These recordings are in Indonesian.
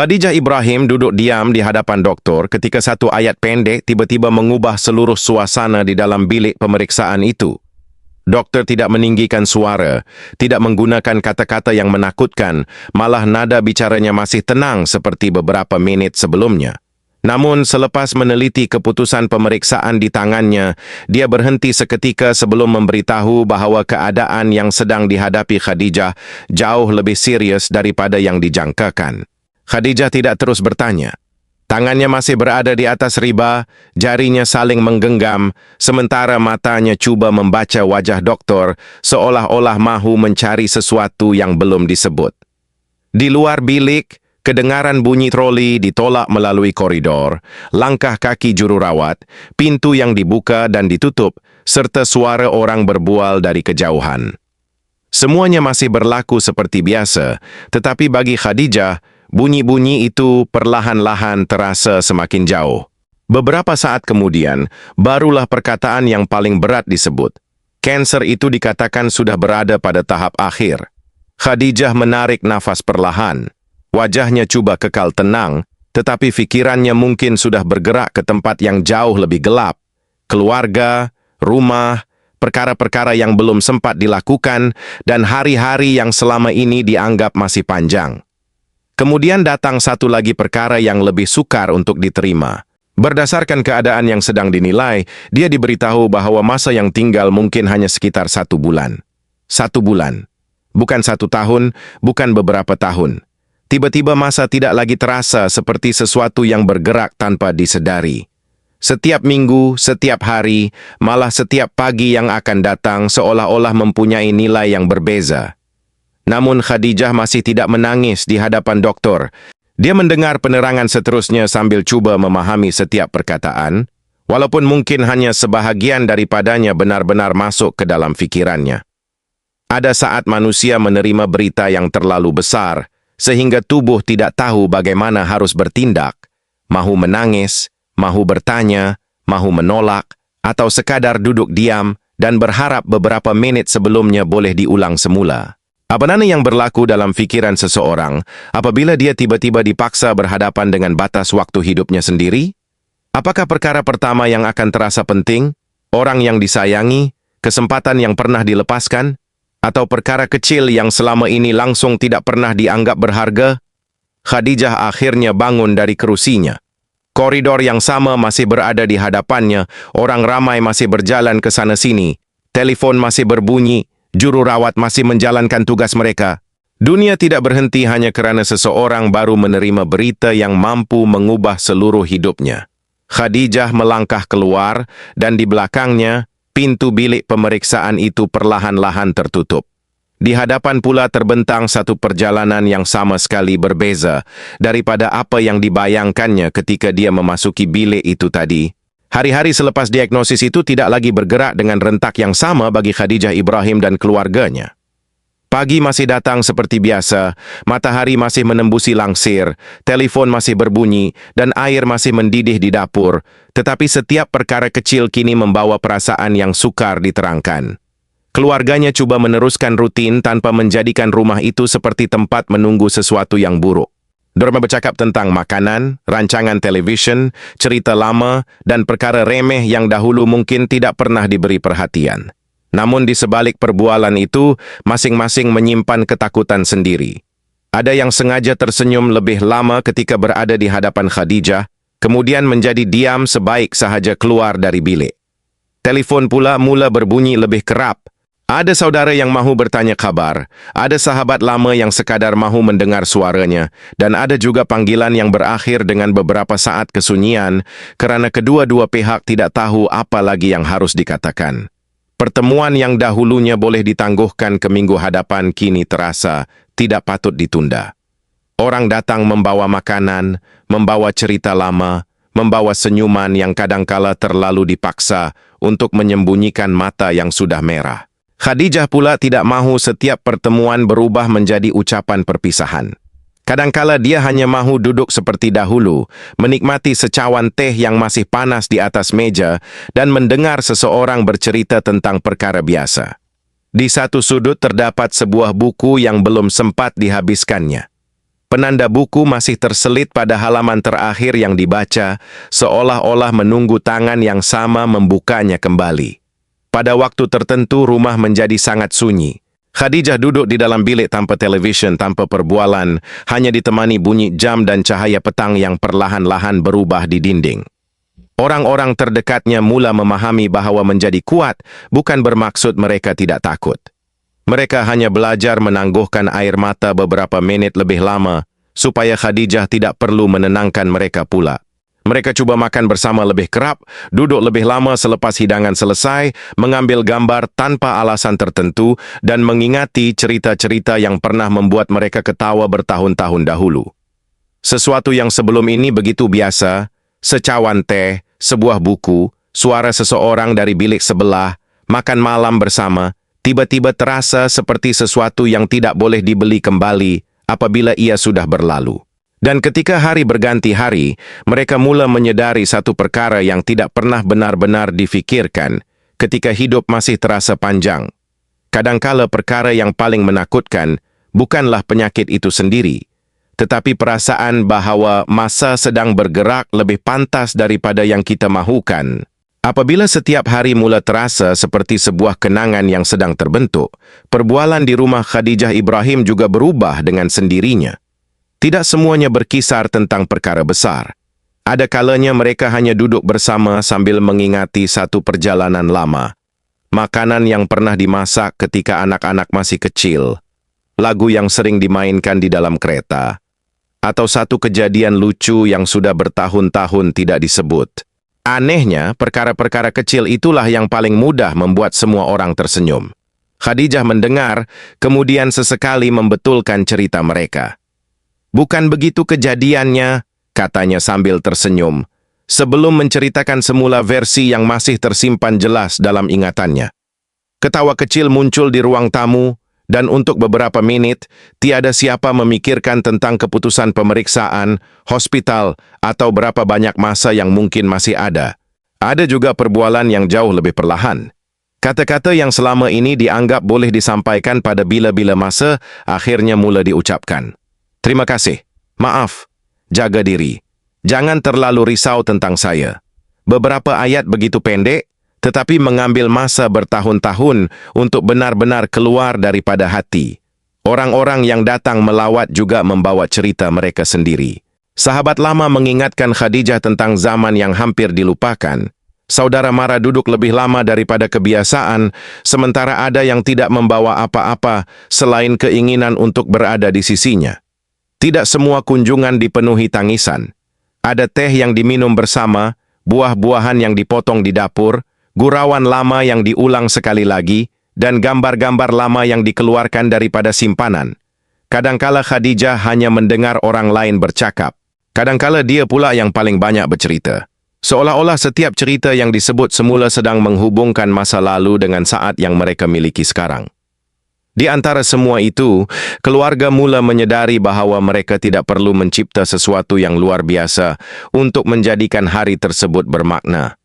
Khadijah Ibrahim duduk diam di hadapan doktor ketika satu ayat pendek tiba-tiba mengubah seluruh suasana di dalam bilik pemeriksaan itu. Doktor tidak meninggikan suara, tidak menggunakan kata-kata yang menakutkan, malah nada bicaranya masih tenang seperti beberapa menit sebelumnya. Namun selepas meneliti keputusan pemeriksaan di tangannya, dia berhenti seketika sebelum memberitahu bahawa keadaan yang sedang dihadapi Khadijah jauh lebih serius daripada yang dijangkakan. Khadijah tidak terus bertanya. Tangannya masih berada di atas riba, jarinya saling menggenggam, sementara matanya cuba membaca wajah doktor seolah-olah mahu mencari sesuatu yang belum disebut. Di luar bilik, kedengaran bunyi troli ditolak melalui koridor, langkah kaki jururawat, pintu yang dibuka dan ditutup, serta suara orang berbual dari kejauhan. Semuanya masih berlaku seperti biasa, tetapi bagi Khadijah, bunyi-bunyi itu perlahan-lahan terasa semakin jauh. Beberapa saat kemudian, barulah perkataan yang paling berat disebut. Kanser itu dikatakan sudah berada pada tahap akhir. Khadijah menarik nafas perlahan. Wajahnya cuba kekal tenang, tetapi fikirannya mungkin sudah bergerak ke tempat yang jauh lebih gelap. Keluarga, rumah, perkara-perkara yang belum sempat dilakukan, dan hari-hari yang selama ini dianggap masih panjang. Kemudian datang satu lagi perkara yang lebih sukar untuk diterima. Berdasarkan keadaan yang sedang dinilai, dia diberitahu bahwa masa yang tinggal mungkin hanya sekitar 1 bulan. 1 bulan. Bukan 1 tahun, bukan beberapa tahun. Tiba-tiba masa tidak lagi terasa seperti sesuatu yang bergerak tanpa disedari. Setiap minggu, setiap hari, malah setiap pagi yang akan datang seolah-olah mempunyai nilai yang berbeza. Namun Khadijah masih tidak menangis di hadapan doktor. Dia mendengar penerangan seterusnya sambil cuba memahami setiap perkataan, walaupun mungkin hanya sebahagian daripadanya benar-benar masuk ke dalam fikirannya. Ada saat manusia menerima berita yang terlalu besar, sehingga tubuh tidak tahu bagaimana harus bertindak, mahu menangis, mahu bertanya, mahu menolak, atau sekadar duduk diam dan berharap beberapa menit sebelumnya boleh diulang semula. Apa yang berlaku dalam fikiran seseorang apabila dia tiba-tiba dipaksa berhadapan dengan batas waktu hidupnya sendiri? Apakah perkara pertama yang akan terasa penting, orang yang disayangi, kesempatan yang pernah dilepaskan, atau perkara kecil yang selama ini langsung tidak pernah dianggap berharga? Khadijah akhirnya bangun dari kerusinya. Koridor yang sama masih berada di hadapannya, orang ramai masih berjalan ke sana-sini, telepon masih berbunyi, jururawat masih menjalankan tugas mereka. Dunia tidak berhenti hanya kerana seseorang baru menerima berita yang mampu mengubah seluruh hidupnya. Khadijah melangkah keluar dan di belakangnya, pintu bilik pemeriksaan itu perlahan-lahan tertutup. Di hadapan pula terbentang satu perjalanan yang sama sekali berbeza daripada apa yang dibayangkannya ketika dia memasuki bilik itu tadi. Hari-hari selepas diagnosis itu tidak lagi bergerak dengan rentak yang sama bagi Khadijah Ibrahim dan keluarganya. Pagi masih datang seperti biasa, matahari masih menembusi langsir, telefon masih berbunyi, dan air masih mendidih di dapur, tetapi setiap perkara kecil kini membawa perasaan yang sukar diterangkan. Keluarganya cuba meneruskan rutin tanpa menjadikan rumah itu seperti tempat menunggu sesuatu yang buruk. Dorma bercakap tentang makanan, rancangan televisyen, cerita lama, dan perkara remeh yang dahulu mungkin tidak pernah diberi perhatian. Namun di sebalik perbualan itu, masing-masing menyimpan ketakutan sendiri. Ada yang sengaja tersenyum lebih lama ketika berada di hadapan Khadijah, kemudian menjadi diam sebaik sahaja keluar dari bilik. Telefon pula mula berbunyi lebih kerap. Ada saudara yang mahu bertanya kabar, ada sahabat lama yang sekadar mahu mendengar suaranya, dan ada juga panggilan yang berakhir dengan beberapa saat kesunyian kerana kedua-dua pihak tidak tahu apa lagi yang harus dikatakan. Pertemuan yang dahulunya boleh ditangguhkan ke minggu hadapan kini terasa tidak patut ditunda. Orang datang membawa makanan, membawa cerita lama, membawa senyuman yang kadangkala terlalu dipaksa untuk menyembunyikan mata yang sudah merah. Khadijah pula tidak mahu setiap pertemuan berubah menjadi ucapan perpisahan. Kadangkala dia hanya mahu duduk seperti dahulu, menikmati secawan teh yang masih panas di atas meja, dan mendengar seseorang bercerita tentang perkara biasa. Di satu sudut terdapat sebuah buku yang belum sempat dihabiskannya. Penanda buku masih terselit pada halaman terakhir yang dibaca, seolah-olah menunggu tangan yang sama membukanya kembali. Pada waktu tertentu rumah menjadi sangat sunyi. Khadijah duduk di dalam bilik tanpa televisyen, tanpa perbualan, hanya ditemani bunyi jam dan cahaya petang yang perlahan-lahan berubah di dinding. Orang-orang terdekatnya mula memahami bahawa menjadi kuat bukan bermaksud mereka tidak takut. Mereka hanya belajar menangguhkan air mata beberapa menit lebih lama, supaya Khadijah tidak perlu menenangkan mereka pula. Mereka cuba makan bersama lebih kerap, duduk lebih lama selepas hidangan selesai, mengambil gambar tanpa alasan tertentu, dan mengingati cerita-cerita yang pernah membuat mereka ketawa bertahun-tahun dahulu. Sesuatu yang sebelum ini begitu biasa, secawan teh, sebuah buku, suara seseorang dari bilik sebelah, makan malam bersama, tiba-tiba terasa seperti sesuatu yang tidak boleh dibeli kembali apabila ia sudah berlalu. Dan ketika hari berganti hari, mereka mula menyedari satu perkara yang tidak pernah benar-benar difikirkan ketika hidup masih terasa panjang. Kadangkala perkara yang paling menakutkan bukanlah penyakit itu sendiri, tetapi perasaan bahawa masa sedang bergerak lebih pantas daripada yang kita mahukan. Apabila setiap hari mula terasa seperti sebuah kenangan yang sedang terbentuk, perbualan di rumah Khadijah Ibrahim juga berubah dengan sendirinya. Tidak semuanya berkisar tentang perkara besar. Ada kalanya mereka hanya duduk bersama sambil mengingati satu perjalanan lama. Makanan yang pernah dimasak ketika anak-anak masih kecil, lagu yang sering dimainkan di dalam kereta, atau satu kejadian lucu yang sudah bertahun-tahun tidak disebut. Anehnya, perkara-perkara kecil itulah yang paling mudah membuat semua orang tersenyum. Khadijah mendengar, kemudian sesekali membetulkan cerita mereka. "Bukan begitu kejadiannya," katanya sambil tersenyum, sebelum menceritakan semula versi yang masih tersimpan jelas dalam ingatannya. Ketawa kecil muncul di ruang tamu, dan untuk beberapa menit, tiada siapa memikirkan tentang keputusan pemeriksaan, hospital, atau berapa banyak masa yang mungkin masih ada. Ada juga perbualan yang jauh lebih perlahan. Kata-kata yang selama ini dianggap boleh disampaikan pada bila-bila masa, akhirnya mula diucapkan. "Terima kasih. Maaf. Jaga diri. Jangan terlalu risau tentang saya." Beberapa ayat begitu pendek, tetapi mengambil masa bertahun-tahun untuk benar-benar keluar daripada hati. Orang-orang yang datang melawat juga membawa cerita mereka sendiri. Sahabat lama mengingatkan Khadijah tentang zaman yang hampir dilupakan. Saudara mara duduk lebih lama daripada kebiasaan, sementara ada yang tidak membawa apa-apa selain keinginan untuk berada di sisinya. Tidak semua kunjungan dipenuhi tangisan. Ada teh yang diminum bersama, buah-buahan yang dipotong di dapur, gurauan lama yang diulang sekali lagi, dan gambar-gambar lama yang dikeluarkan daripada simpanan. Kadangkala Khadijah hanya mendengar orang lain bercakap. Kadangkala dia pula yang paling banyak bercerita. Seolah-olah setiap cerita yang disebut semula sedang menghubungkan masa lalu dengan saat yang mereka miliki sekarang. Di antara semua itu, keluarga mula menyedari bahawa mereka tidak perlu mencipta sesuatu yang luar biasa untuk menjadikan hari tersebut bermakna.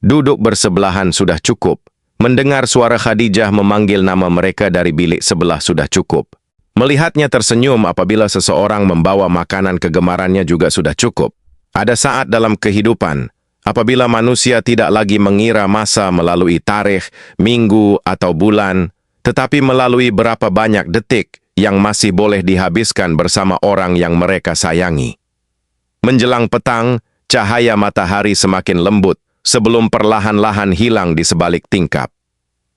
Duduk bersebelahan sudah cukup. Mendengar suara Khadijah memanggil nama mereka dari bilik sebelah sudah cukup. Melihatnya tersenyum apabila seseorang membawa makanan kegemarannya juga sudah cukup. Ada saat dalam kehidupan, apabila manusia tidak lagi mengira masa melalui tarikh, minggu, atau bulan, tetapi melalui berapa banyak detik yang masih boleh dihabiskan bersama orang yang mereka sayangi. Menjelang petang, cahaya matahari semakin lembut sebelum perlahan-lahan hilang di sebalik tingkap.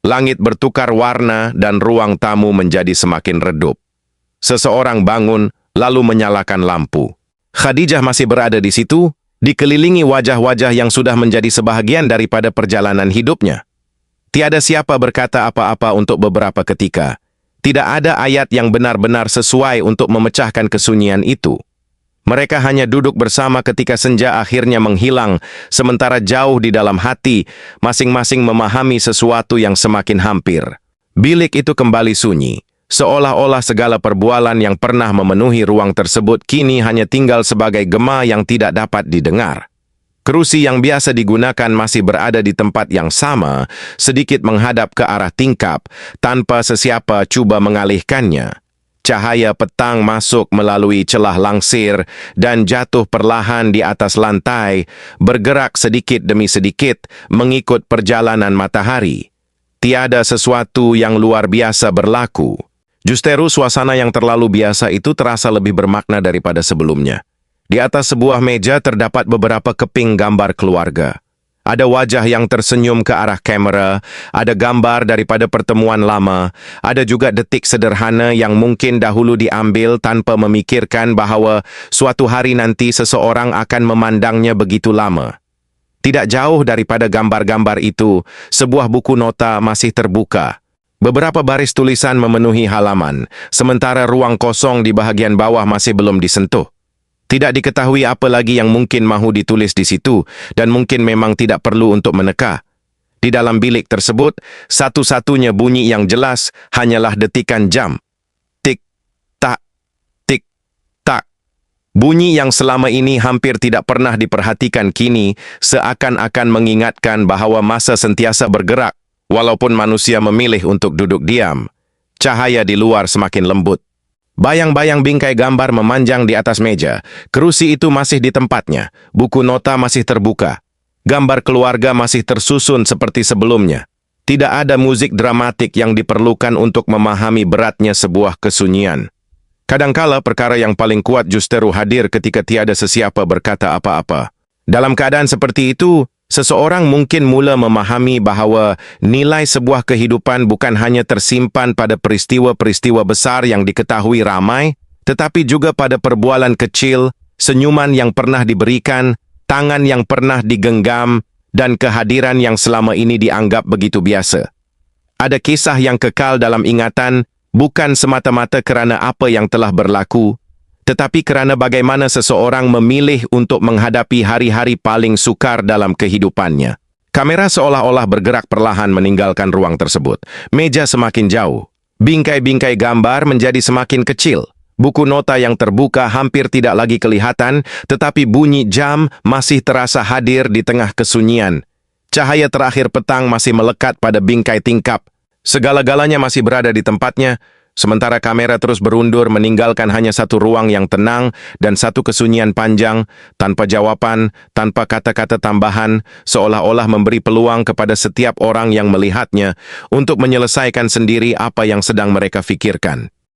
Langit bertukar warna dan ruang tamu menjadi semakin redup. Seseorang bangun lalu menyalakan lampu. Khadijah masih berada di situ, dikelilingi wajah-wajah yang sudah menjadi sebahagian daripada perjalanan hidupnya. Tiada siapa berkata apa-apa untuk beberapa ketika. Tidak ada ayat yang benar-benar sesuai untuk memecahkan kesunyian itu. Mereka hanya duduk bersama ketika senja akhirnya menghilang, sementara jauh di dalam hati, masing-masing memahami sesuatu yang semakin hampir. Bilik itu kembali sunyi, seolah-olah segala perbualan yang pernah memenuhi ruang tersebut kini hanya tinggal sebagai gema yang tidak dapat didengar. Kerusi yang biasa digunakan masih berada di tempat yang sama, sedikit menghadap ke arah tingkap, tanpa sesiapa cuba mengalihkannya. Cahaya petang masuk melalui celah langsir dan jatuh perlahan di atas lantai, bergerak sedikit demi sedikit mengikut perjalanan matahari. Tiada sesuatu yang luar biasa berlaku. Justeru suasana yang terlalu biasa itu terasa lebih bermakna daripada sebelumnya. Di atas sebuah meja terdapat beberapa keping gambar keluarga. Ada wajah yang tersenyum ke arah kamera, ada gambar daripada pertemuan lama, ada juga detik sederhana yang mungkin dahulu diambil tanpa memikirkan bahawa suatu hari nanti seseorang akan memandangnya begitu lama. Tidak jauh daripada gambar-gambar itu, sebuah buku nota masih terbuka. Beberapa baris tulisan memenuhi halaman, sementara ruang kosong di bahagian bawah masih belum disentuh. Tidak diketahui apa lagi yang mungkin mahu ditulis di situ dan mungkin memang tidak perlu untuk meneka. Di dalam bilik tersebut, satu-satunya bunyi yang jelas hanyalah detikan jam. Tik-tak, tik-tak. Bunyi yang selama ini hampir tidak pernah diperhatikan kini seakan-akan mengingatkan bahawa masa sentiasa bergerak walaupun manusia memilih untuk duduk diam. Cahaya di luar semakin lembut. Bayang-bayang bingkai gambar memanjang di atas meja. Kerusi itu masih di tempatnya. Buku nota masih terbuka. Gambar keluarga masih tersusun seperti sebelumnya. Tidak ada musik dramatik yang diperlukan untuk memahami beratnya sebuah kesunyian. Kadangkala perkara yang paling kuat justeru hadir ketika tiada sesiapa berkata apa-apa. Dalam keadaan seperti itu, seseorang mungkin mula memahami bahawa nilai sebuah kehidupan bukan hanya tersimpan pada peristiwa-peristiwa besar yang diketahui ramai, tetapi juga pada perbualan kecil, senyuman yang pernah diberikan, tangan yang pernah digenggam, dan kehadiran yang selama ini dianggap begitu biasa. Ada kisah yang kekal dalam ingatan bukan semata-mata kerana apa yang telah berlaku, tetapi kerana bagaimana seseorang memilih untuk menghadapi hari-hari paling sukar dalam kehidupannya. Kamera seolah-olah bergerak perlahan meninggalkan ruang tersebut. Meja semakin jauh. Bingkai-bingkai gambar menjadi semakin kecil. Buku nota yang terbuka hampir tidak lagi kelihatan, tetapi bunyi jam masih terasa hadir di tengah kesunyian. Cahaya terakhir petang masih melekat pada bingkai tingkap. Segala-galanya masih berada di tempatnya, sementara kamera terus berundur meninggalkan hanya satu ruang yang tenang dan satu kesunyian panjang, tanpa jawapan, tanpa kata-kata tambahan, seolah-olah memberi peluang kepada setiap orang yang melihatnya untuk menyelesaikan sendiri apa yang sedang mereka fikirkan.